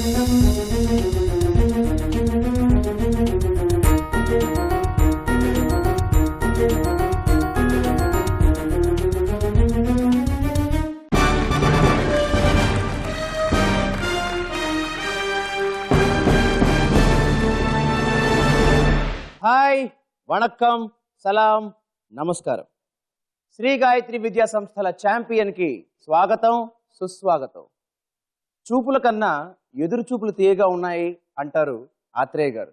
Hi, vanakkam, సలాం, నమస్కారం. శ్రీ గాయత్రి విద్యా సంస్థల ఛాంపియన్ కి స్వాగతం, సుస్వాగతం. చూపుల కన్నా ఎదురు చూపులు తీయగా ఉన్నాయి అంటారు ఆత్రేయ గారు.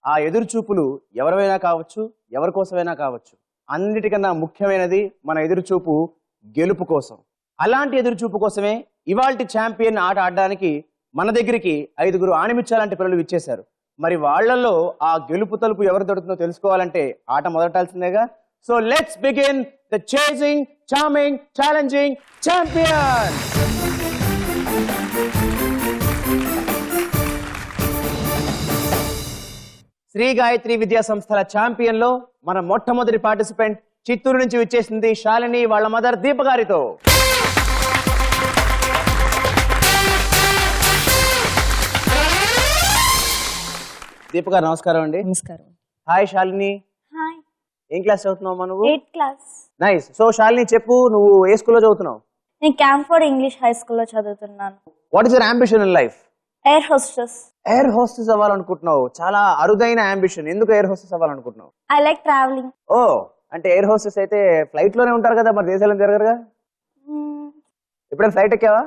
ఆ ఎదురు చూపులు ఎవరివైనా కావచ్చు, ఎవరి కోసమైనా కావచ్చు. అన్నిటికన్నా ముఖ్యమైనది మన ఎదురు చూపు గెలుపు కోసం. అలాంటి ఎదురు చూపు కోసమే ఇవాల్టి ఛాంపియన్ ఆట ఆడడానికి మన దగ్గరికి 5 ఆణిమిచ్చాలంటి పిల్లలు విచ్చేశారు. మరి వాళ్లలో ఆ గెలుపు తలుపు ఎవరు దొరుకుతుందో తెలుసుకోవాలంటే ఆట మొదలటాల్సిందేగా. So let's begin the chasing, charming, challenging champion. Shri Gayatri విద్యా సంస్థల ఛాంపియన్ లో మన మొట్టమొదటి పార్టిసిపెంట్ చిత్తూరు నుంచి విచ్చేసింది శాలిని వాళ్ళ మదర్ దీప గారితో. దీప గారు నమస్కారం అండి. నమస్కారం. హాయ్ శాలిని. హాయ్. ఏం క్లాస్ చదువుతున్నావు నువ్వు? 8th class. Nice. So Shalini చెప్పు, నువ్వు ఏ స్కూల్లో చదువుతున్నావు? నేను క్యాంఫోర్డ్ ఇంగ్లీష్ హై స్కూల్లో చదువుతున్నాను. What is your ambition in life? Air hostess. Air hostess అవ్వాలనుకుంటున్నావు. చాలా అరుదైన అంబిషన్. ఎందుకు ఎయిర్ హోస్టెస్ అవ్వాలనుకుంటున్నావు? I like travelling. ఓ, అంటే ఎయిర్ హోస్టెస్ అయితే ఫ్లైట్ లోనే ఉంటారు కదా, మరి దేశాలను తిరగరుగా. ఎప్పుడైనా ఫ్లైట్ ఎక్కావా?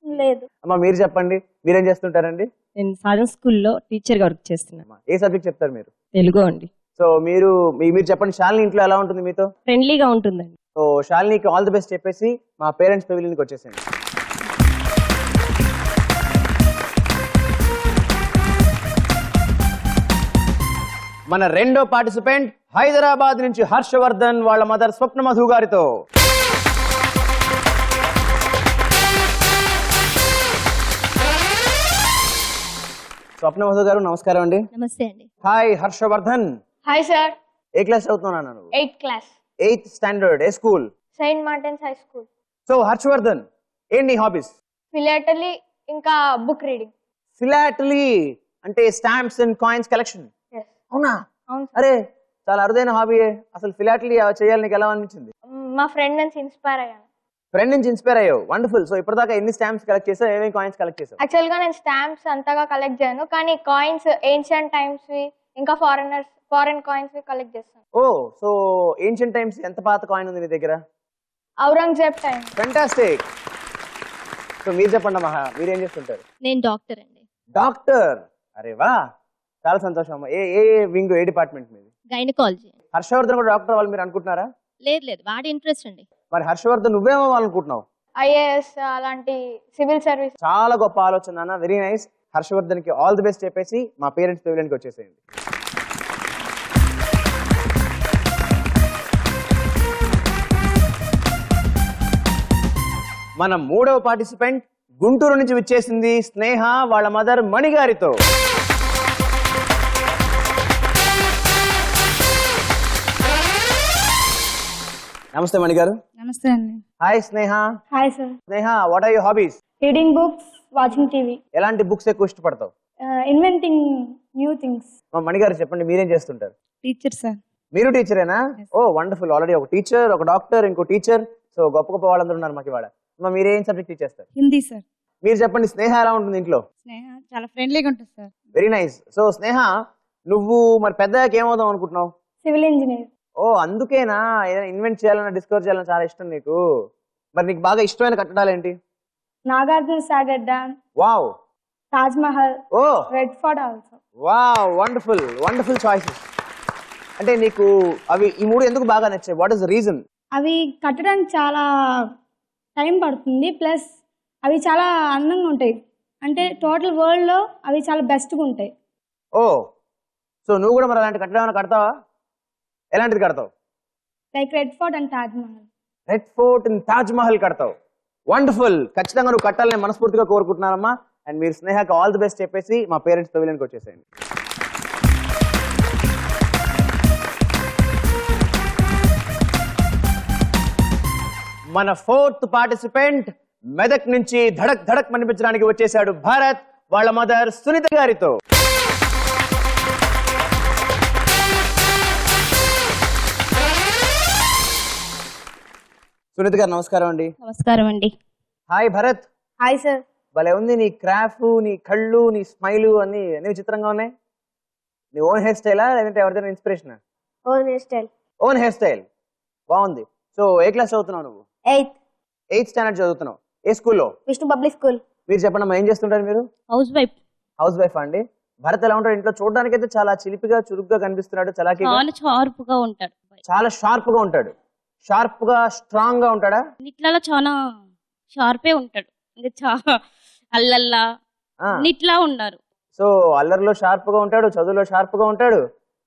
లేదు. అమ్మా మీరు చెప్పండి, మీరేం చేస్తుంటారండి? నేను సాధన స్కూల్లో టీచర్ గా వర్క్ చేస్తున్నాను. ఏ సబ్జెక్ట్ చెప్తారు మీరు? తెలుగు అండి. సో మీరు చెప్పండి, శాలిని ఇంట్లో ఎలా ఉంటుంది మీతో? ఫ్రెండ్లీగా ఉంటుందండి. సో శాలినికి ఆల్ ది బెస్ట్ చెప్పేసి మా పేరెంట్స్ పెవిలియన్కి వచ్చేసింది. మన రెండో పార్టిసిపెంట్ హైదరాబాద్ నుంచి హర్షవర్ధన్ వాళ్ళ మదర్ స్వప్న మధు గారితో. స్వప్న మధు గారు నమస్కారం అండి. నమస్తే అండి. హాయ్ హర్షవర్ధన్. Hi sir. ఏ క్లాస్ చదువుతున్నాను నువ్వు? 8th class. 8th standard. ఏ school? Saint Martin's high school. So Harshavardhan, ఏంటి హాబీస్? ఫిలాటలీ ఇంకా బుక్ రీడింగ్. ఫిలాటలీ అంటే స్టాంప్స్ అండ్ కాయిన్స్ కలెక్షన్. అవునా? అవును. అరే చాలా అరుదైన హాబీ. అసలు ఫిలాటలీ చేయాలి నీకు ఎలా అనిపించింది? మా ఫ్రెండ్ నుంచి ఇన్స్పైర్ అయ్యాను. ఫ్రెండ్ నుంచి ఇన్స్పైర్ అయ్యావు. వండర్ఫుల్. సో ఇప్పటిదాకా ఎన్ని స్టాంప్స్ కలెక్ట్ చేసావు, ఏమేమి కాయిన్స్ కలెక్ట్ చేసావు? యాక్చువల్ గా నేను స్టాంప్స్ అంతగా కలెక్ట్ చేయను, కానీ కాయిన్స్ ఏన్షియంట్ టైమ్స్ వి ఇంకా ఫారెన్ కాయిన్స్ వి కలెక్ట్ చేస్తాను. ఓ, సో ఏన్షియంట్ టైమ్స్ ఎంత పాత కాయిన్ ఉంది నీ దగ్గర? ఔరంగజేబ్ టైం. ఫెంటాస్టిక్. సో మీరు చెప్పండి అమ్మా, మీరేం చేస్తుంటారు? నేను డాక్టర్ అండి. డాక్టర్. అరే వా, చాలా సంతోషం అమ్మా. ఏ వింగ్, ఏ డిపార్ట్మెంట్ మీది? గైనకాలజీ. హర్షవర్ధన్ కూడా డాక్టర్ వాళ్ళు మీరు అనుకుంటున్నారా? లేదు, వాడి ఇంట్రెస్ట్ అండి. మరి హర్షవర్ధన్ నువ్వేమవ్వాలనుకుంటున్నావు? ఐఏఎస్ అలాంటి సివిల్ సర్వీస్. చాలా గొప్ప ఆలోచన నాన్న, వెరీ నైస్. హర్షవర్ధన్ కి ఆల్ ది బెస్ట్ చెప్పేసి మా పేరెంట్స్ పెవిలియన్కి వచ్చేసేయండి. మన మూడవ పార్టిసిపెంట్ గుంటూరు నుంచి విచ్చేసింది స్నేహ వాళ్ళ మదర్ మణి గారితో. నమస్తే మణి గారు. నమస్తే అండి. Hi Sneha. Hi sir. Sneha, what are your hobbies? Reading books, watching TV. ఎలాంటి బుక్స్ ఎక్కువ ఇష్టపడతావు? Inventing new things. మా మణి గారు చెప్పండి, మీరేం చేస్తుంటారు? Teacher sir. మీరు టీచరేనా? ఓ వండర్ఫుల్. ఆల్రెడీ ఒక టీచర్, ఒక డాక్టర్, ఇంకో టీచర్. సో గొప్ప గొప్ప వాళ్ళందరూ ఉన్నారు మాకు ఇవాళ. మీరేం సబ్జెక్ట్ టీచ్ చేస్తారు? హిందీ సార్. మీరు చెప్పండి, స్నేహ ఎలా ఉంటుంది ఇంట్లో? స్నేహ చాలా ఫ్రెండ్లీగా ఉంటుంది సార్. Very nice. సో స్నేహ, నువ్వు మరి పెద్దగా ఏమవుదాం అనుకుంటున్నావు? Civil engineer. ఓ, అందుకేనా ఏదైనా ఇన్వెంట్ చేయాలన్నా, డిస్కవర్ చేయాలన్నా చాలా ఇష్టం నీకు. మరి నీకు బాగా ఇష్టమైన కట్టడాలు ఏంటి? Nagarjuna Sagar dam. Wow. Taj Mahal. Oh, Red Fort also. Wow, wonderful wonderful choices. అంటే నీకు అవి ఈ మూడు ఎందుకు బాగా నచ్చాయి? What is the reason? అవి కట్టడానికి చాలా టైం పడుతుంది, ప్లస్ అవి చాలా అందంగా ఉంటాయి. అంటే టోటల్ వరల్డ్ లో అవి చాలా బెస్ట్గా ఉంటాయి. ఓ, సో నువ్వు కూడా మరి అలాంటి కట్టడం ఏమైనా కడతావా? ఎలాంటిది కడతావు? Like Red Fort and Taj Mahal. Red Fort and Taj Mahal కడతావు. వండర్ఫుల్. ఖచ్చితంగా నువ్వు కట్టాలని మనస్ఫూర్తిగా కోరుకుంటున్నానమ్మా. అండ్ మీరు స్నేహకి ఆల్ ది బెస్ట్ చెప్పేసి మా పేరెంట్స్ పెవిలియన్కి వచ్చేసేయండి. మన 4th పార్టిసిపెంట్ మెదక్ నుంచి ధడక్ ధడక్ మనిపించడానికి వచ్చేసాడు భరత్ వాళ్ళ మదర్ సునీత గారితో. సునీత గారు నమస్కారం అండి. నమస్కారం అండి. హాయ్ భరత్. Hi sir. భలే ఉంది నీ క్రాఫ్, నీ కళ్ళు, నీ స్మైలు అన్ని విచిత్రంగా ఉన్నాయి. నీ ఓన్ హెయిర్ స్టైలా లేదంటే ఎవరిదైనా inspiration? Own hair style. Own hair style బాగుంది. సో ఏ క్లాస్ చదువుతున్నావు నువ్వు? 8th స్టాండర్డ్ చదువుతున్నావు. ఏ స్కూల్లో? Vishnu public school. మీరు చెప్పండి అమ్మా, ఏం చేస్తుంటారు మీరు? House wife. హౌస్ వైఫ్ అండి. భరత్ ఎలా ఉంటాడు ఇంట్లో? చూడడానికి అయితే చాలా చిలిపిగా చురుగ్గా కనిపిస్తున్నాడు, చలాకీగా. చాలా షార్ప్ గా ఉంటాడు. చాలా షార్ప్ గా ఉంటాడు. షార్ప్ గా స్ట్రాంగ్ గా ఉంటాడా? అన్నిట్లలో చాలా షార్పే ఉంటాడు. ఇంకా అల్లల్లా ఆ. అన్నిట్లా ఉన్నారు. సో అల్లరిలో షార్ప్ గా ఉంటాడు, చదువులో షార్ప్ గా ఉంటాడు.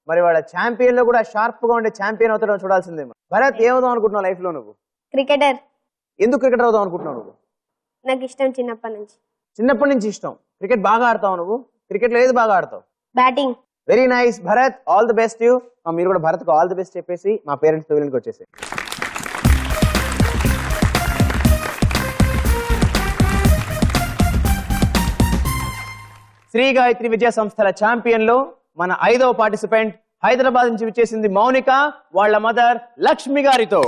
మరి వాళ్ళ ఛాంపియన్ లో కూడా షార్ప్ గా ఉండే ఛాంపియన్ అవుతాడో చూడాల్సిందే. భరత్, ఏమవుదాం అనుకుంటున్నావు లైఫ్ లో నువ్వు? క్రికెటర్. ఎందుకు క్రికెటర్ అవుదాం అనుకుంటున్నావు నువ్వు? నాకు ఇష్టం చిన్నప్పటి నుంచి. చిన్నప్పటి నుంచి ఇష్టం. క్రికెట్ బాగా ఆడతావు నువ్వు? క్రికెట్ లో ఏది బాగా ఆడతావు? Batting. Very nice Bharat, all the best you. మీరు కూడా భరత్ కు ఆల్ ది బెస్ట్ చెప్పేసి మా పేరెంట్స్ తొలికి వచ్చేసి. శ్రీ గాయత్రి విద్యా సంస్థల ఛాంపియన్ లో మన 5వ పార్టిసిపెంట్ హైదరాబాద్ నుంచి విచ్చేసింది మౌనిక, వాళ్ళ మదర్ లక్ష్మి గారితో.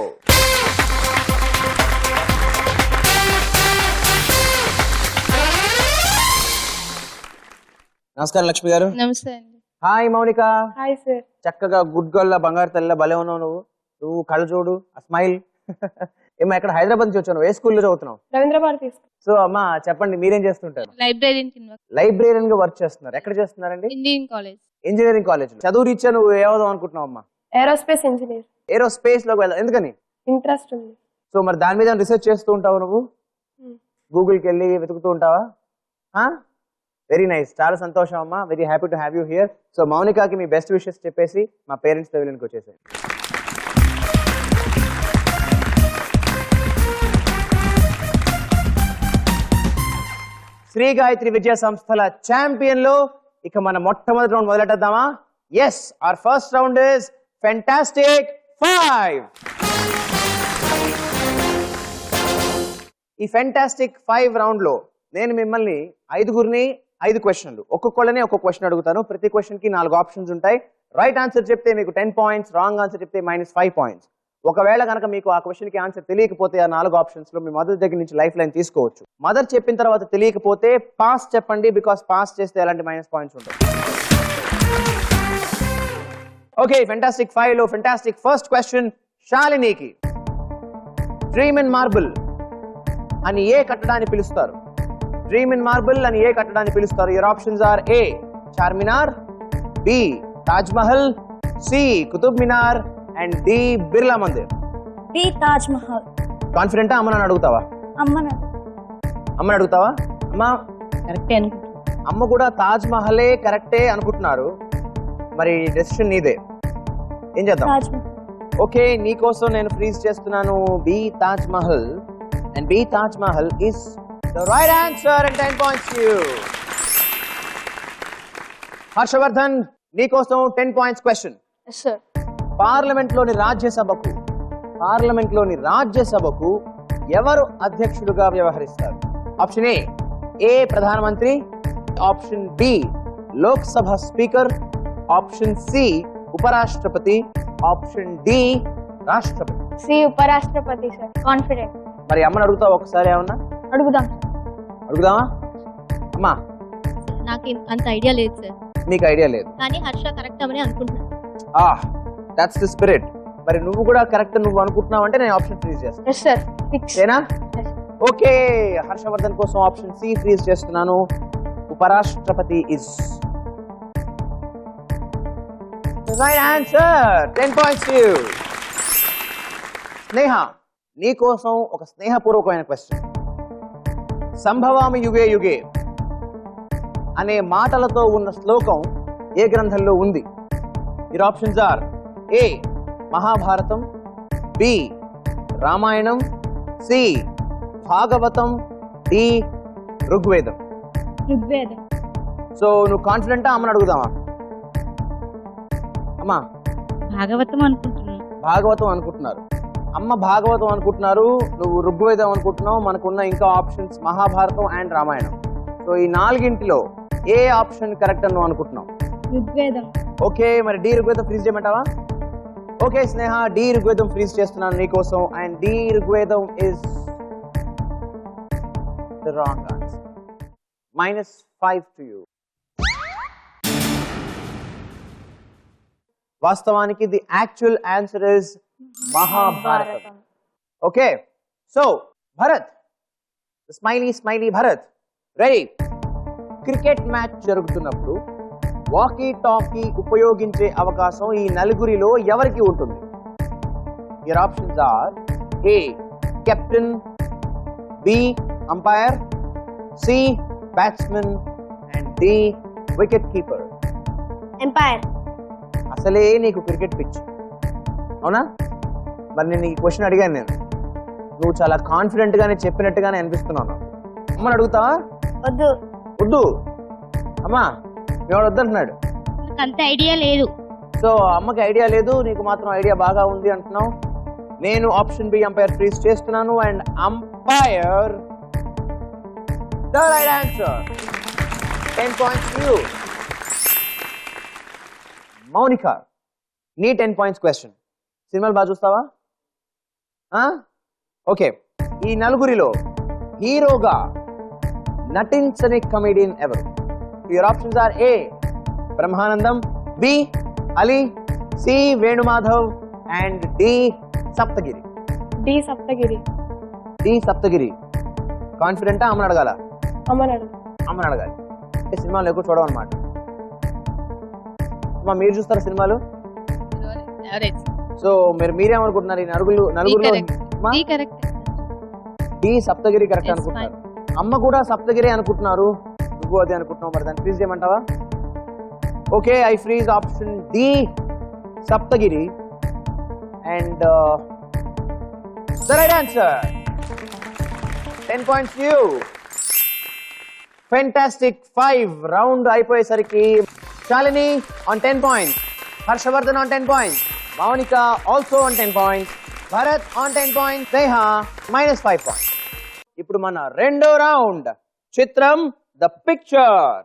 నమస్కారం లక్ష్మి గారు. నమస్తే అండి. హాయ్ మౌనిక. Hi sir. చక్కగా గుడ్ గర్ల్, బంగారు తల్లి భలే ఉన్నావు నువ్వు కళ్ళు చూడు, ఆ స్మైల్. ఏమో ఎక్కడ హైదరాబాద్ నుంచి వచ్చాను? ఏ స్కూల్లో చదువుతున్నావు? రవీంద్ర భారతి. సో అమ్మా చెప్పండి, మీరేం చేస్తుంటారు? లైబ్రేరియన్ గా వర్క్ చేస్తున్నారు. ఎక్కడ చేస్తున్నారండి? Indian college. Engineering college. చదువు రీత్యా నువ్వు ఏమవుదాం అనుకుంటున్నావు అమ్మా? Aerospace engineer. ఏరోస్పేస్ లోకి వెళ్ళాలి. ఎందుకని? ఇంట్రెస్ట్ ఉంది. సో మరి దాని మీద రీసెర్చ్ చేస్తూ ఉంటావు నువ్వు? గూగుల్కి వెళ్ళి వెతుకుతూ ఉంటావా? వెరీ నైస్, చాలా సంతోషం అమ్మా. Very happy to have you here. So మౌనికాకి మీ బెస్ట్ విషెస్ చెప్పేసి మా పేరెంట్స్ పవెలియన్కి వచ్చేసాయి. శ్రీ గాయత్రి విద్యా సంస్థల ఛాంపియన్ లో ఇక మన మొట్టమొదటి రౌండ్ మొదలెట్టేద్దామా? Yes, our first round is fantastic 5. ఈ ఫెంటాస్టిక్ 5 రౌండ్ లో నేను మిమ్మల్ని 5గురిని 5 క్వశ్చన్లు, ఒక్కొక్కళ్ళని ఒక్కొక్క క్వశ్చన్ అడుగుతాను. ప్రతి క్వశ్చన్ కి 4 ఆప్షన్స్ ఉంటాయి. రైట్ ఆన్సర్ చెప్తే మీకు 10 పాయింట్స్, రాంగ్ ఆన్సర్ చెప్తే -5 పాయింట్స్. ఒకవేళ కనుక మీకు ఆ క్వశ్చన్ కి ఆన్సర్ తెలియకపోతే ఆ 4 ఆప్షన్స్ లో మీ మదర్ దగ్గర నుంచి లైఫ్ లైన్ తీసుకోవచ్చు. మదర్ చెప్పిన తర్వాత తెలియకపోతే పాస్ చెప్పండి, బికాస్ పాస్ చేస్తే ఎలాంటి -పాయింట్స్ ఉంటాయి. ఓకే, ఫెంటాస్టిక్ 5 లో ఫెంటాస్టిక్ ఫస్ట్ క్వశ్చన్ శాలినికి. డ్రీమ్ ఇన్ మార్బుల్ అని ఏ కట్టడాన్ని పిలుస్తారు? డ్రీమ్ ఇన్ మార్బుల్ అని ఏ కట్టడాన్ని పిలుస్తారు? Your options are A Charminar, B Taj Mahal, C Qutub Minar and D Birla Mandir. B Taj Mahal. కాన్ఫిడెంటా? అమ్మని అడుగుతావా? అమ్మని అడుగుతావా? అమ్మ కరెక్టే అనుకుంటున్నాను. అమ్మ కూడా తాజ్ మహలే కరెక్టే అనుకుంటున్నారు. మరి డెసిషన్ నీదే, ఏం చేద్దాం? ఓకే, నీకోసం నేను ఫ్రీజ్ చేస్తున్నాను B Taj Mahal. And B Taj Mahal is the right answer and 10 points to you. Harshavardhan, నీకోసం 10 పాయింట్స్ క్వశ్చన్. సార్. పార్లమెంట్ లోని రాజ్యసభకు ఎవరు అధ్యక్షుడుగా వ్యవహరిస్తారు? ఆప్షన్ ఏ ప్రధానమంత్రి, option B Lok Sabha speaker, option C ఉపరాష్ట్రపతి, ఆప్షన్ డి రాష్ట్రపతి. సి ఉపరాష్ట్రపతి సార్. కాన్ఫిడెంట్. మరి అమ్మని అడుగుతావు ఒకసారి? ఏమన్నా అడుగుదామా? అమ్మా నాకు అంత ఐడియా లేదు సార్. నీకు ఐడియా లేదు కానీ హర్ష కరెక్ట్ అవని అనుకుంటున్నాను. That's the spirit. మరి నువ్వు కూడా కరెక్ట్ నువ్వు అనుకుంటున్నావు అంటే నేను ఆప్షన్ ఫ్రీజ్ చేస్తాను. Yes sir. ఫిక్స్. ఏనా? ఓకే, హర్షవర్ధన్ కోసం ఆప్షన్ సి ఫ్రీజ్ చేస్తున్నాను. ఉపరాష్ట్రపతి is right answer. 10 points to you. Sneha, నీకోసం ఒక స్నేహపూర్వకమైన క్వశ్చన్. సంభవామి యుగే యుగే అనే మాటలతో ఉన్న శ్లోకం ఏ గ్రంథంలో ఉంది? Your options are A Mahabharatam, B Ramayanam, C Bhagavatam, D Rigvedam. So నువ్వు కాన్ఫిడెంటా? అమ్మని అడుగుదామా? అమ్మా భాగవతం అనుకుంటున్నాను. భాగవతం అనుకుంటున్నారు. అమ్మ భాగవతం అనుకుంటున్నారు, నువ్వు ఋగ్వేదం అనుకుంటున్నావు. మనకున్న ఇంకా options Mahabharatam and Ramayanam. So ఈ నాలుగింటిలో ఏ ఆప్షన్ కరెక్ట్ అని నువ్వు అనుకుంటున్నావు? ఋగ్వేదం. ఓకే, మరి డి ఋగ్వేదం ఫ్రీజ్ చేయమంటావా? Okay Sneha, D Rigvedam freeze చేస్తున్నాను నీకోసం. And D Rigvedam is the wrong answer. -5 to you. వాస్తవానికి the actual answer is Mahabharatam. Okay, so Bharat, smiley Bharat, ready? Cricket match జరుగుతున్నప్పుడు వాకీ టాకీ ఉపయోగించే అవకాశం ఈ నలుగురిలో ఎవరికి ఉంటుంది? Your options are A captain, B umpire, C batsmen and D wicket keeper. Umpire. అసలే నీకు క్రికెట్ పిచ్, అవునా? మరి నేను ఈ క్వశ్చన్ అడిగాను, నువ్వు చాలా కాన్ఫిడెంట్ గానే చెప్పినట్టుగానే అనిపిస్తున్నాను. అమ్మని అడుగుతావా? వద్దు. వద్దు అమ్మా, ఎవడు వద్దంటున్నాడు. నాకు అంత ఐడియా లేదు. సో అమ్మకి ఐడియా లేదు, నీకు మాత్రం ఐడియా బాగా ఉంది అంటున్నావు. నేను ఆప్షన్ బి అంపైర్ ఫ్రీజ్ చేస్తున్నాను. And umpire the right answer. 10 points to you. Mounika, నీ 10 points క్వశ్చన్. సినిమాలు బాగా చూస్తావా? ఓకే, ఈ నలుగురిలో హీరోగా నటించని కమెడియన్ ఎవరు? Your options are A Brahmanandam, B Ali, C Venumadhav and D Saptagiri. D Saptagiri. D Saptagiri. కాన్ఫిడెంటా? అమ్మని అడగాల? అమ్మనాడు. అమ్మని అడగాలి. అంటే సినిమాలు ఎక్కువ చూడమన్నమాట. అమ్మా, మీరు చూస్తారా సినిమాలు? సో మీరేమనుకుంటున్నారు? ఈ నలుగురిలో డి సప్తగిరి కరెక్ట్ అనుకుంటున్నారు. అమ్మ కూడా సప్తగిరి అనుకుంటున్నారు, నువ్వు అదే అనుకుంటున్నావు. మరి దాన్ని ఫ్రీజ్ చేయమంటావా? Okay, I freeze option D Saptagiri. And the right answer. 10 points to you. Fantastic. 5 round అయిపోయేసరికి Shalini on 10 points, Harshavardhan on 10 points, Mounika also on 10 points, Bharat on 10 points, Sneha -5 points. ఇప్పుడు మన రెండో రౌండ్, చిత్రం ద పిక్చర్.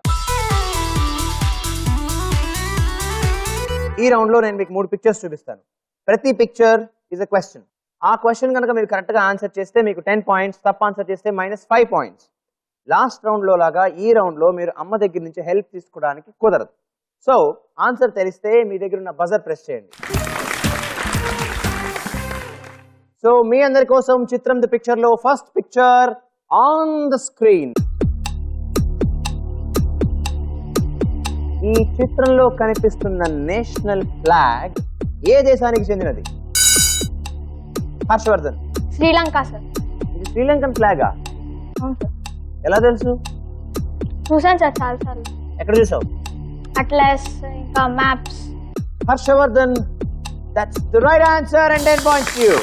ఈ రౌండ్ లో నేను మీకు 3 పిక్చర్స్ చూపిస్తాను. ప్రతి పిక్చర్ ఇస్ అ క్వశ్చన్. ఆ క్వశ్చన్ కనుక మీరు కరెక్ట్ గా ఆన్సర్ చేస్తే మీకు 10 points, తప్పు ఆన్సర్ చేస్తే -5 points. లాస్ట్ రౌండ్ లో లాగా ఈ రౌండ్ లో మీరు అమ్మ దగ్గర నుంచి హెల్ప్ తీసుకోవడానికి కుదరదు. సో ఆన్సర్ తెలిస్తే మీ దగ్గర ఉన్న బజర్ ప్రెస్ చేయండి. సో మీ అందరి కోసం చిత్రం ది పిక్చర్ లో first picture on the screen. ఈ చిత్రంలో కనిపిస్తున్న నేషనల్ ఫ్లాగ్ ఏ దేశానికి చెందినది? హర్షవర్ధన్. శ్రీలంక సార్. ఇది శ్రీలంకన్ ఫ్లాగా? అవును సార్. ఎలా తెలుసు? చూసాను సార్ చాలా సార్లు. ఎక్కడ చూసావు? అట్లస్, ఇంకా maps. Harshavardhan, that's the right answer and 10 points to you.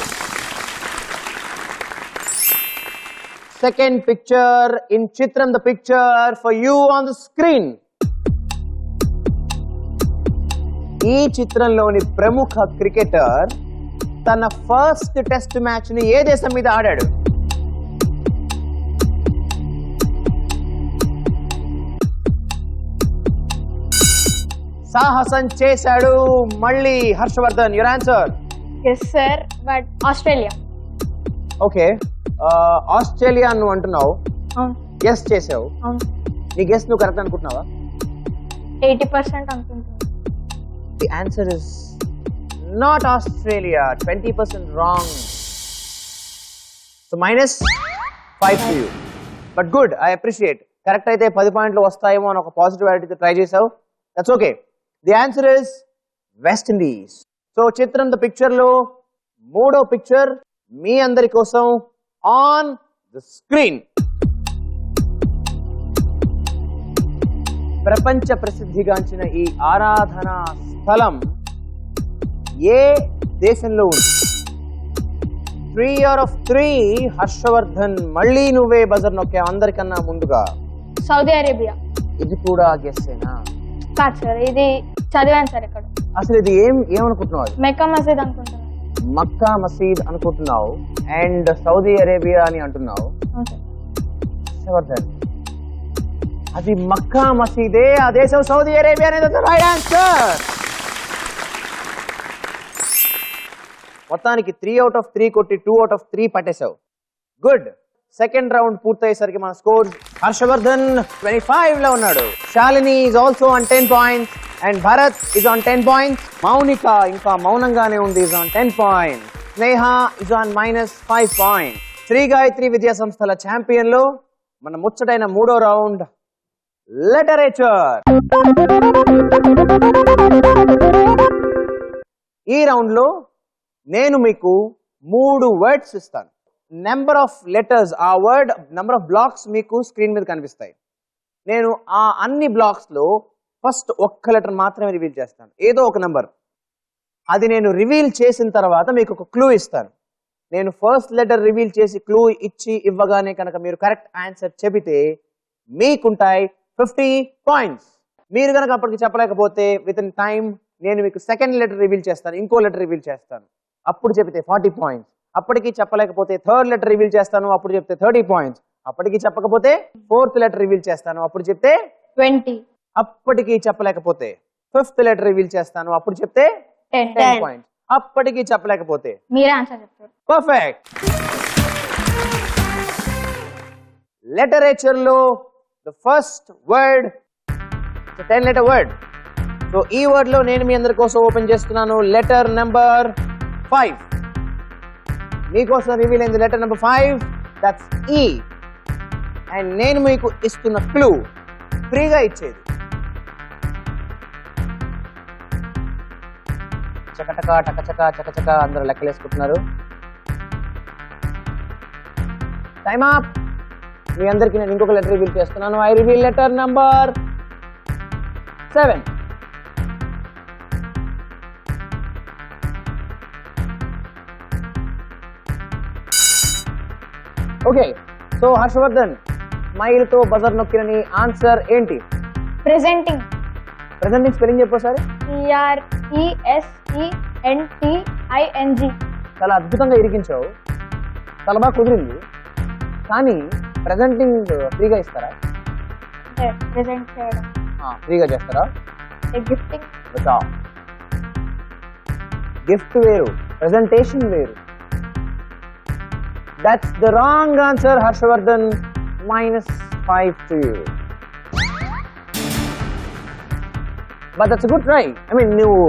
Second picture in Chitram the picture for you on the screen. ఈ చిత్రంలోని ప్రముఖ క్రికెటర్ తన ఫస్ట్ టెస్ట్ మ్యాచ్ ని ఏ దేశం మీద ఆడాడు? సాహసం చేశాడు మళ్ళీ Harshavardhan. Your answer? Yes sir, but Australia. Okay, Australia నువ్వు అంటున్నావు, అవును. గెస్ చేసావు. అవును. నీ గెస్ నువ్వు కరెక్ట్ అనుకుంటున్నావా? 80% అనుకుంటున్నాను. The answer is not Australia. 20% wrong. So -5 to you. But good, I appreciate. Correct అయితే 10 పాయింట్లు వస్తాయేమో అని ఒక పాజిటివ్ యాటిట్యూడ్ ట్రై చేసావు. That's okay. The answer is west Indies. So చిత్రం ద పిక్చర్ లో మూడో పిక్చర్ మీ అందరి కోసం ఆన్ ద స్క్రీన్. ప్రపంచ ప్రసిద్ధిగాంచిన ఈ ఆరాధనా స్థలం ఏ దేశంలో ఉంది? 3 out of 3. హర్షవర్ధన్, మళ్ళీ నువ్వే బజర్ నొక్కావు అందరికన్నా ముందుగా. Saudi Arabia. ఇది కూడా గెస్సేనా? కాదు సార్, ఇది చదివాను సార్ ఇక్కడ. అసలు ఇది ఏమనుకుంటున్నావు? మెక్కా మసీద్ అనుకుంటున్నాను. మక్కా మసీద్ అనుకుంటున్నావు అండ్ సౌదీ అరేబియా అని అంటున్నావు. అవును సార్. హర్షవర్ధన్, అది మక్కా మసీదే, ఆ దేశం సౌదీ అరేబియా అనేది రైట్ ఆన్సర్. మొత్తానికి 3 out of 3 కొట్టి 2 out of 3 పట్టేశావు. గుడ్. సెకండ్ రౌండ్ పూర్తయ్యేసరికి మన స్కోర్ హర్షవర్ధన్ 25 లో ఉన్నాడు. Shalini is also on 10 points and Bharat is on 10 points. Mounika ఇంకా మౌనంగానే ఉంది, is on 10 points. Sneha is on -5 points. Shri Gayatri విద్యా సంస్థల ఛాంపియన్ లో మన ముచ్చటైన మూడో రౌండ్ లిటరేచర్. ఈ రౌండ్ లో నేను మీకు 3 వర్డ్స్ ఇస్తాను. నెంబర్ ఆఫ్ లెటర్స్, ఆ వర్డ్ నెంబర్ ఆఫ్ బ్లాక్స్ మీకు స్క్రీన్ మీద కనిపిస్తాయి. నేను ఆ అన్ని బ్లాక్స్ లో ఫస్ట్ ఒక్క లెటర్ మాత్రమే రివీల్ చేస్తాను, ఏదో ఒక నెంబర్. అది నేను రివీల్ చేసిన తర్వాత మీకు ఒక క్లూ ఇస్తాను. నేను ఫస్ట్ లెటర్ రివీల్ చేసి క్లూ ఇవ్వగానే కనుక మీరు కరెక్ట్ ఆన్సర్ చెబితే మీకుంటాయి 50 points. మీరు కనుక అప్పటికి చెప్పలేకపోతే విత్ ఇన్ టైం నేను మీకు సెకండ్ లెటర్ రివీల్ చేస్తాను, ఇంకో లెటర్ రివీల్ చేస్తాను, అప్పుడు చెబితే 40 points. అప్పటికి చెప్పలేకపోతే థర్డ్ లెటర్ రివీల్ చేస్తాను, అప్పుడు చెప్తే 30 points. అప్పటికి చెప్పకపోతే ఫోర్త్ లెటర్ రివీల్ చేస్తాను, అప్పుడు చెప్తే 20. అప్పటికి చెప్పలేకపోతే ఫిఫ్త్ లెటర్ రివీల్ చేస్తాను, అప్పుడు చెప్తే 10 points. అప్పటికి చెప్పలేకపోతే మీరే ఆన్సర్ చెప్తారు. పర్ఫెక్ట్. లిటరేచర్ లో the first word 10 letter word. So ఈ వర్డ్ లో నేను మీ అందరి కోసం ఓపెన్ చేస్తున్నాను లెటర్ నెంబర్ 5. మీకోసం రివీల్ అయింది లెటర్ నెంబర్ 5, దట్స్ ఈ. అండ్ నేను మీకు ఇస్తున్న క్లూ ఫ్రీగా ఇచ్చేది. చకటక టకచక చకచక అందరూ లెక్కలేసుకుంటున్నారు. Time up. మీ అందరికి నేను ఇంకొక లెటర్ రివీల్ చేస్తున్నాను. I reveal letter number 7. Okay, so Harshavardhan smile తో బజర్ నొక్కిన నీ ఆన్సర్ ఏంటి? ప్రెజెంటింగ్. ప్రెజెంటింగ్ స్పెల్లింగ్ చెప్పు సార్. PRESENTING. చాలా అద్భుతంగా ఇరికించావు, చాలా బాగా కుదిరింది. కానీ ప్రెజెంటింగ్ ఫ్రీగా ఇస్తారా? అంటే ప్రెజెంట్ చేయడం. ఫ్రీగా చేస్తారా? గిఫ్టింగ్. గిఫ్ట్ వేరు, ప్రెజెంటేషన్ వేరు. That's the wrong answer, Harshvardhan. -5 to you. But that's a good try. I mean, నువ్వు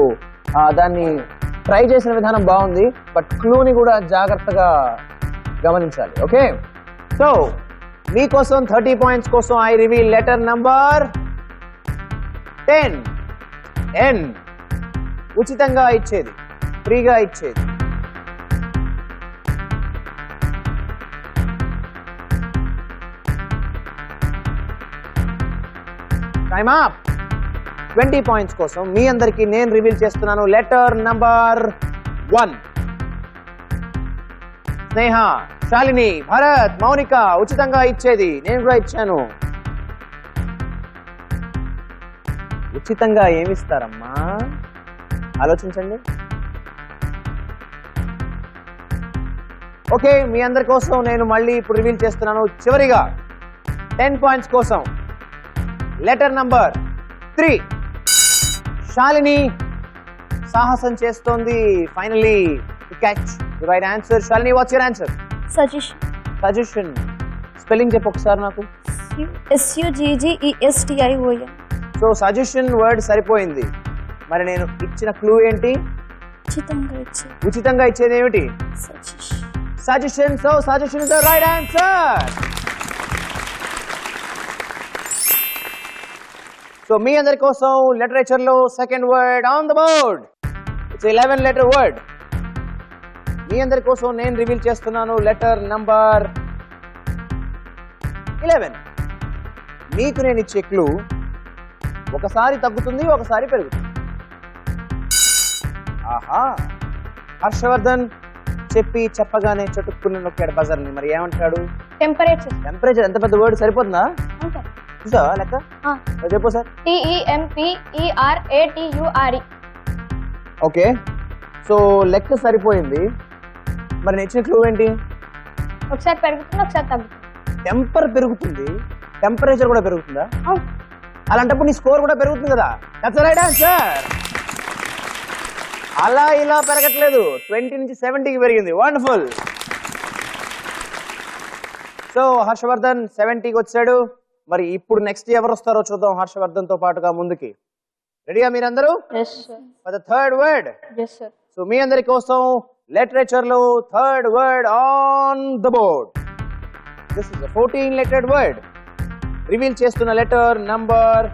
దాన్ని ట్రై చేసిన విధానం బాగుంది, బట్ క్లూని కూడా జాగ్రత్తగా గమనించాలి. ఓకే, సో మీకోసం 30 points కోసం I reveal letter number 10. N. ఉచితంగా ఇచ్చేది, ఫ్రీగా ఇచ్చేది. Time up. 20 points కోసం మీ అందరికి నేను రివీల్ చేస్తున్నాను లెటర్ నంబర్ 1. స్నేహ, శాలిని, భరత్, మౌనిక ఉచితంగా ఇచ్చేది, నేను కూడా ఇచ్చాను. ఉచితంగా ఏమిస్తారమ్మా? ఆలోచించండి. ఓకే, మీ అందరి కోసం నేను మళ్ళీ ఇప్పుడు రివీల్ చేస్తున్నాను చివరిగా 10 points కోసం లెటర్ నంబర్ 3. శాలిని సాహసం చేస్తోంది finally to catch the right answer. Shalini, watts your answer? Suggestion. Suggestion spelling చెప్పు ఒకసారి నాకు. SUGGESTION. సో సజెషన్ వర్డ్ సరిపోయింది. మరి నేను ఇచ్చిన క్లూ ఏంటి? ఉచితంగా ఇచ్చేది ఏమిటి? Suggestion. So suggestion is the right answer. So మీ అందరి కోసం లిటరేచర్ లో second word on the board. It's 11 letter word. మీ అందరి కోసం నేను రివీల్ చేస్తున్నాను లెటర్ నంబర్ 11. మీకు నేను ఇచ్చే క్లూ ఒకసారి తగ్గుతుంది, ఒకసారి పెరుగుతుంది. ఆహా, హర్షవర్ధన్ చెప్పగానే చటుక్కుని నొక్కాడు బజర్ ని. మరి ఏమంటాడు? టెంపరేచర్. ఎంత పెద్ద వర్డ్ సరిపోతుందా? చూసావా లెక్క? చెప్పు సార్. TEMPERATURE. ఓకే, సో లెక్క సరిపోయింది. మరి నేను ఇచ్చిన క్లూ ఏంటి? ఒకసారి పెరుగుతుంది, ఒకసారి తగ్గుతుంది. టెంపర్ పెరుగుతుంది, టెంపరేచర్ కూడా పెరుగుతుందా? అవును. అలాంటప్పుడు నీ స్కోర్ కూడా పెరుగుతుంది కదా. That's right answer. అలా ఇలా పెరగట్లేదు, 20 నుంచి 70కి పెరిగింది. వండర్ఫుల్. సో హర్షవర్ధన్ 70కి వచ్చాడు. మరి ఇప్పుడు నెక్స్ట్ ఎవరు వస్తారో చూద్దాం హర్షవర్ధన్ తో పాటుగా ముందుకి. రెడీగా మీరందరూ? For the third word. So మీ అందరి కోసం లిటరేచర్ లో third word on the board. This is 14 lettered word. Reveal చేస్తున్న లెటర్ నంబర్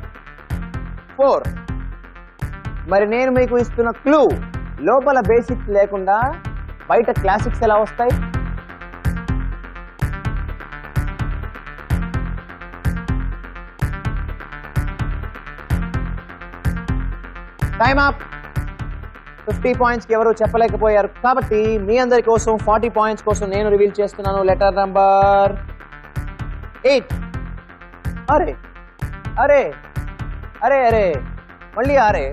4. మరి నేను మీకు ఇస్తున్న క్లూ, లోపల బేసిక్స్ లేకుండా బయట క్లాసిక్స్ ఎలా వస్తాయి? Time up. 50 పాయింట్స్ కి ఎవరు చెప్పలేకపోయారు కాబట్టి మీ అందరి కోసం 40 పాయింట్స్ కోసం నేను రివీల్ చేస్తున్నాను లెటర్ నంబర్ 8. అరే అరే అరే అరే మళ్ళీ అరే.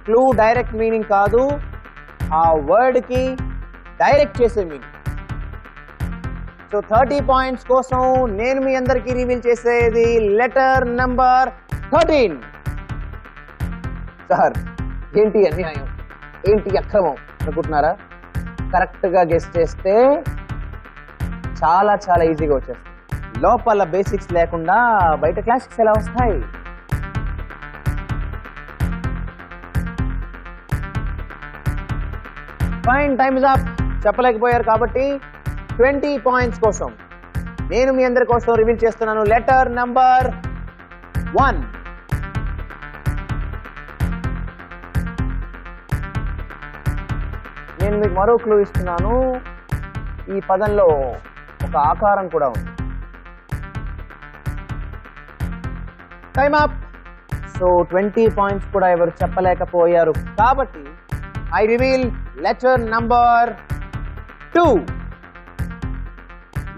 క్లూ డైరెక్ట్ మీనింగ్ కాదు, ఆ వర్డ్ కి డైరెక్ట్ చేసే మీనింగ్. సో 30 పాయింట్స్ కోసం నేను మీ అందరికీ రివీల్ చేసేది లెటర్ నంబర్ 13. సార్ ఏంటి అన్యాయం, ఏంటి అక్రమం అనుకుంటున్నారా? కరెక్ట్ గా గెస్ చేస్తే చాలా చాలా ఈజీగా వచ్చేస్తుంది. లోపల బేసిక్స్ లేకుండా బయట క్లాసిక్స్ ఎలా వస్తాయి? Fine, time is up. చెప్పలేకపోయారు కాబట్టి 20 పాయింట్స్ కోసం నేను మీ అందరి కోసం రివీల్ చేస్తున్నాను లెటర్ నంబర్ 1. నేను మీకు మరో క్లూ ఇస్తున్నాను. ఈ పదంలో ఒక ఆకారం కూడా ఉంది. Time up. సో 20 పాయింట్స్ కూడా ఎవరు చెప్పలేకపోయారు కాబట్టి ఐ రివీల్ లెటర్ నంబర్ 2.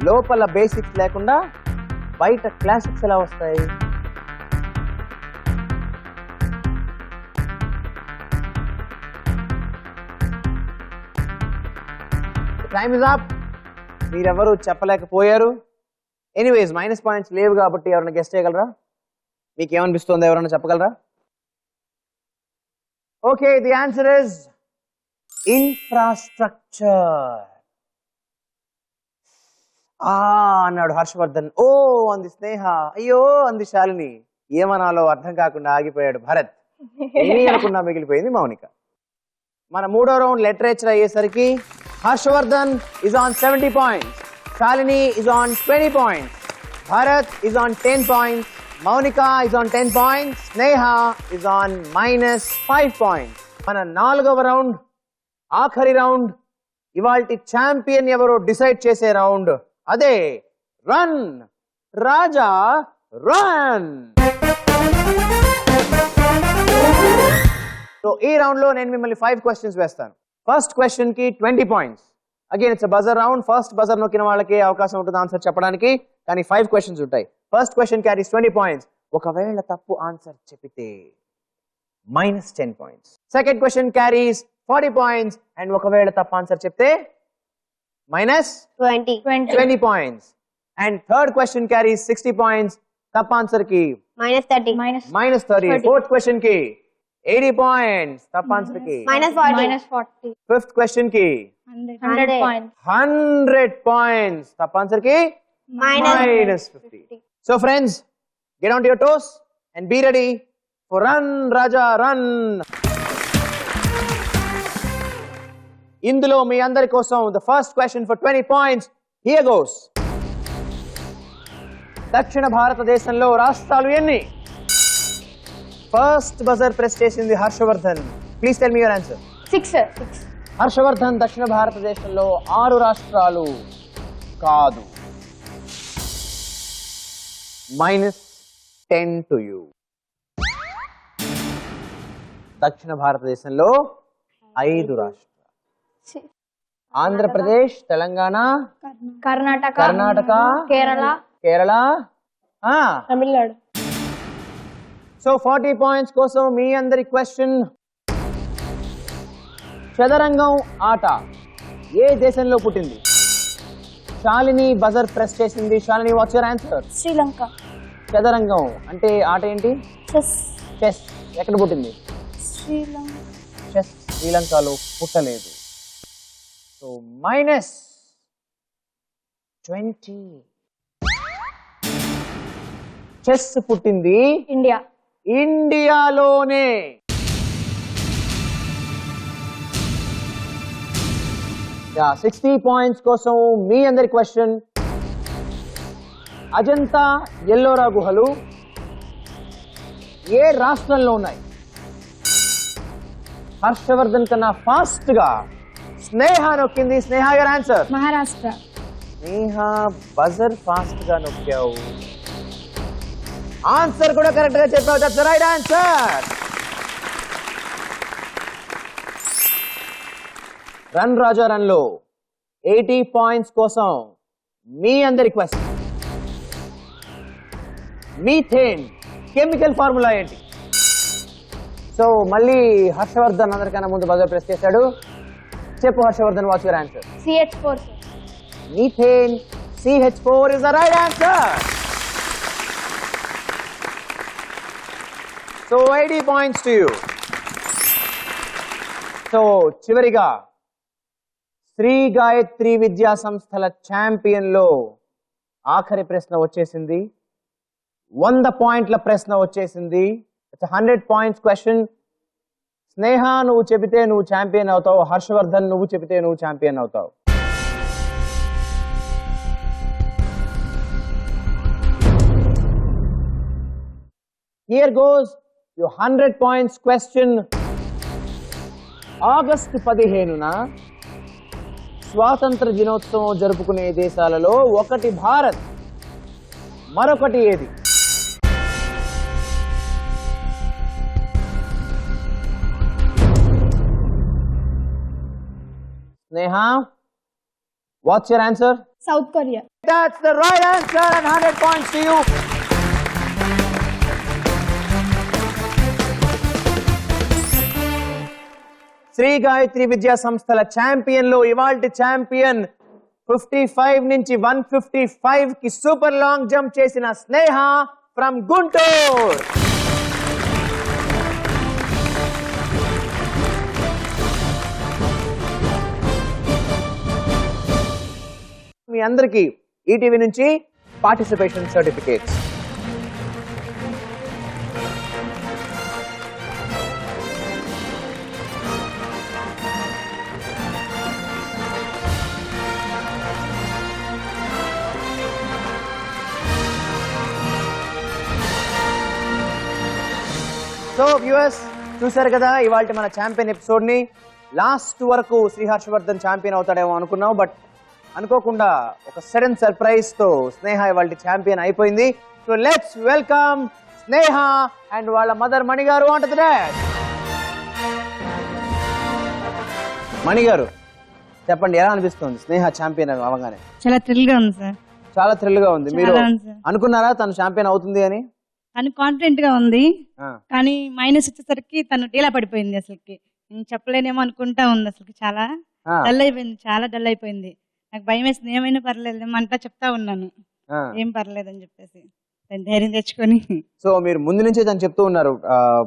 లోపల బేసిక్స్ లేకుండా బయట క్లాసిక్స్ ఎలా వస్తాయి? Time is up. మీరెవరు చెప్పలేకపోయారు. ఎనీవేస్ మైనస్ పాయింట్స్ లేవు కాబట్టి ఎవరైనా గెస్ట్ చేయగలరా? మీకు ఏమనిపిస్తుందో ఎవరైనా చెప్పగలరా? Okay, the answer is infrastructure. అన్నాడు హర్షవర్ధన్. ఓ అంది స్నేహ. అయ్యో అంది శాలిని. ఏమనాలో అర్థం కాకుండా ఆగిపోయాడు భరత్. ఏమీ అనకుండా మిగిలిపోయింది మౌనిక. మన మూడో రౌండ్ లిటరేచర్ అయ్యేసరికి Harshavardhan is on 70 points, Shalini is on 20 points, Bharat is on 10 points, Maunika is on 10 points, Sneha is on -5 points. మన నాలుగవ రౌండ్, ఆఖరి రౌండ్, ఇవాల్టి ఛాంపియన్ ఎవరో డిసైడ్ చేసే రౌండ్. అదే రన్ రాజా రన్. సో ఈ రౌండ్ లో నేను మిమ్మల్ని 5 క్వశ్చన్స్ వేస్తాను. ఫస్ట్ క్వశ్చన్ కి 20 points. Again it's buzzer round. First buzzer నొక్కిన వాళ్ళకి అవకాశం ఉంటుంది ఆన్సర్ చెప్పడానికి, కానీ 5 క్వశ్చన్స్ ఉంటాయి. First question carries 20 points. ఒకవేళ తప్పు ఆన్సర్ చెప్పితే -10 points. Second question carries 40 points and ఒకవేళ తప్పు ఆన్సర్ చెప్తే -20 points. And third question carries 60 points. తప్పు ఆన్సర్ కి -30. ఫోర్త్ క్వశ్చన్ కి 80 పాయింట్స్. తప్పు ఆన్సర్ కి -40. ఫిఫ్త్ క్వశ్చన్ కి 100 పాయింట్స్. తప్పు ఆన్సర్ కి -50. So friends, get on to your toes and be ready for Run Raja Run. ఇందులో మీ అందరి కోసం the first question for 20 points. Here goes. దక్షిణ భారతదేశంలో రాష్ట్రాలు ఎన్ని? ఫస్ట్ బజర్ ప్రెస్ చేసింది Harshavardhan. Please tell me your answer. 6. Harshavardhan, దక్షిణ భారతదేశంలో 6 రాష్ట్రాలు కాదు. -10 to you. దక్షిణ భారతదేశంలో 5 రాష్ట్రాలు. ఆంధ్రప్రదేశ్, తెలంగాణ, కర్ణాటక, కేరళ, తమిళనాడు. సో 40 పాయింట్స్ కోసం మీ అందరి క్వశ్చన్, చదరంగం ఆట ఏ దేశంలో పుట్టింది? శాలిని బజర్ ప్రెస్ చేసింది. Shalini, watts your answer? Sri Lanka. చదరంగం అంటే ఆట ఏంటి? చెస్. చెస్. ఎక్కడ పుట్టింది? శ్రీలంక. చెస్ శ్రీలంకలో పుట్టలేదు. సో -20. చెస్ పుట్టింది ఇండియా. ఇండియాలోనే. యా, 60 పాయింట్స్ కోసం మీ అందరి క్వశ్చన్. అజంతా ఎల్లోరా గుహలు ఏ రాష్ట్రంలో ఉన్నాయి? హర్షవర్ధన్ కన్నా ఫాస్ట్ గా స్నేహ నొక్కింది. స్నేహ గారి answer? Maharashtra. Sneha buzzer fast గా నొక్కావు. ఆన్సర్ కూడా కరెక్ట్ గా చెప్పావు. That's the right answer. Run Raja run లో 80 పాయింట్స్ కోసం మీ అందరి క్వశ్చన్. మీథేన్ కెమికల్ ఫార్ములా ఏంటి? సో మళ్ళీ హర్షవర్ధన్ అందరికన్నా ముందు బజర్ ప్రెస్ చేశాడు. చెప్పు Harshavardhan, what's your answer? CH4. Methane, CH4 is the right answer. So 80 points to you. So చివరిగా శ్రీ గాయత్రి విద్యా సంస్థల ఛాంపియన్ లో ఆఖరి ప్రశ్న వచ్చేసింది. 100 పాయింట్ల ప్రశ్న వచ్చేసింది. It's 100 points question. స్నేహ నువ్వు చెబితే నువ్వు ఛాంపియన్ అవుతావు. హర్షవర్ధన్ నువ్వు చెబితే నువ్వు ఛాంపియన్ అవుతావు. Here goes your 100 points question. August 15న స్వాతంత్ర దినోత్సవం జరుపుకునే దేశాలలో ఒకటి భారత్, మరొకటి ఏది? Sneha, what's your answer? South Korea. That's the right answer and 100 points to you. Shri Gayatri విద్యా సంస్థల ఛాంపియన్ లో ఇవాల్టి ఛాంపియన్ 55 నుంచి 155 కి సూపర్ లాంగ్ జంప్ చేసిన స్నేహ ఫ్రమ్ గుంటూరు. మీ అందరికీ ఈటీవీ నుంచి పార్టిసిపేషన్ సర్టిఫికేట్స్. సో వ్యూవర్స్, చూసారు కదా ఇవాళ మన ఛాంపియన్ ఎపిసోడ్ ని. లాస్ట్ వరకు శ్రీ హర్షవర్ధన్ ఛాంపియన్ అవుతాడేమో అనుకున్నాం, బట్ అనుకోకుండా ఒక సడన్ సర్ప్రైజ్ తో స్నేహ ఇవాళ ఛాంపియన్ అయిపోయింది. So let's welcome Sneha and వాళ్ళ మదర్ మణి గారు ఆన్ టు ది డాష్. మణి గారు చెప్పండి, ఎలా అనిపిస్తుంది స్నేహ ఛాంపియన్ అవగానే? చాలా థ్రిల్ గా ఉంది సార్. చాలా థ్రిల్ గా ఉంది. మీరు చాలా ఉంది సార్. అనుకున్నారా తను ఛాంపియన్ అవుతుంది అని? అని కాన్ఫిడెంట్ గా ఉంది, ఆ. కానీ మైనస్ వచ్చేసరికి తను డీలా పడిపోయింది. అసలుకి నేను చెప్పలేనేమో అనుకుంటా ఉంది. అసలు చాలా ఆ. డల్ అయిపోయింది, చాలా డల్ అయిపోయింది. నాకు భయం వేసింది, ఏమైనా పర్లేదు అంతా చెప్తా ఉన్నాను, ఆ. ఏం పర్లేదు అని చెప్పేసి దాన్ని ధైర్యం తెచ్చుకొని. సో మీరు ముందు నుంచే తను చెప్తూ ఉన్నారు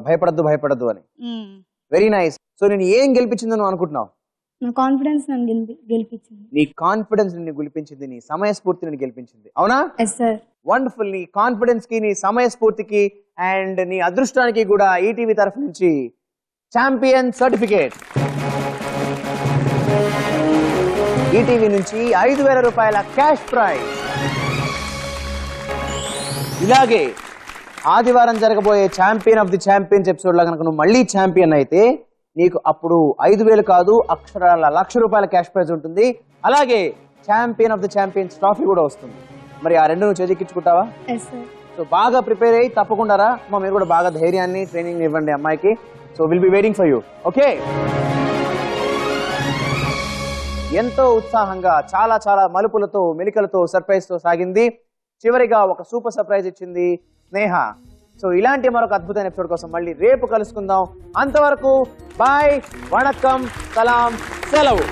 భయపడద్దు భయపడద్దు అని. ఉమ్. Very nice. సో నేను ఏం గెలిపించిందని నువ్వు అనుకుంటున్నావు? నా కాన్ఫిడెన్స్ నన్ను గెలిపించింది. నీ కాన్ఫిడెన్స్ నిన్ను గెలిపించింది, నీ సమయస్ఫూర్తి నిన్ను గెలిపించింది, అవునా? Yes sir. వండర్ఫుల్. నీ కాన్ఫిడెన్స్ కి, నీ సమయస్ఫూర్తికి అండ్ నీ అదృష్టానికి కూడా ఈటీవీ తరఫు నుంచి ఛాంపియన్ సర్టిఫికేట్. ఈటీవీ నుంచి 5,000 రూపాయల క్యాష్ ప్రైజ్. ఇలాగే ఆదివారం జరగబోయే champion of the champions episode లో కనుక నువ్వు మళ్ళీ ఛాంపియన్ అయితే నీకు అప్పుడు 5,000 కాదు, అక్షరాల 1,00,000 రూపాయల క్యాష్ ప్రైజ్ ఉంటుంది. అలాగే champion of the champions trophy కూడా వస్తుంది. మరి ఆ రెండు నువ్వు చేజిక్కించుకుంటావా? Yes sir. సో బాగా ప్రిపేర్ అయ్యి తప్పకుండా రా. మీరు కూడా బాగా ధైర్యాన్ని, ట్రైనింగ్ ఇవ్వండి అమ్మాయికి. So will be waiting for you. Okay. ఎంతో ఉత్సాహంగా, చాలా చాలా మలుపులతో, మెలికలతో, సర్ప్రైజ్ తో సాగింది. చివరిగా ఒక సూపర్ సర్ప్రైజ్ ఇచ్చింది స్నేహ. సో ఇలాంటి మరొక అద్భుతమైన ఎపిసోడ్ కోసం మళ్ళీ రేపు కలుసుకుందాం. అంతవరకు బాయ్, వణక్కం, సలాం, సెలవు.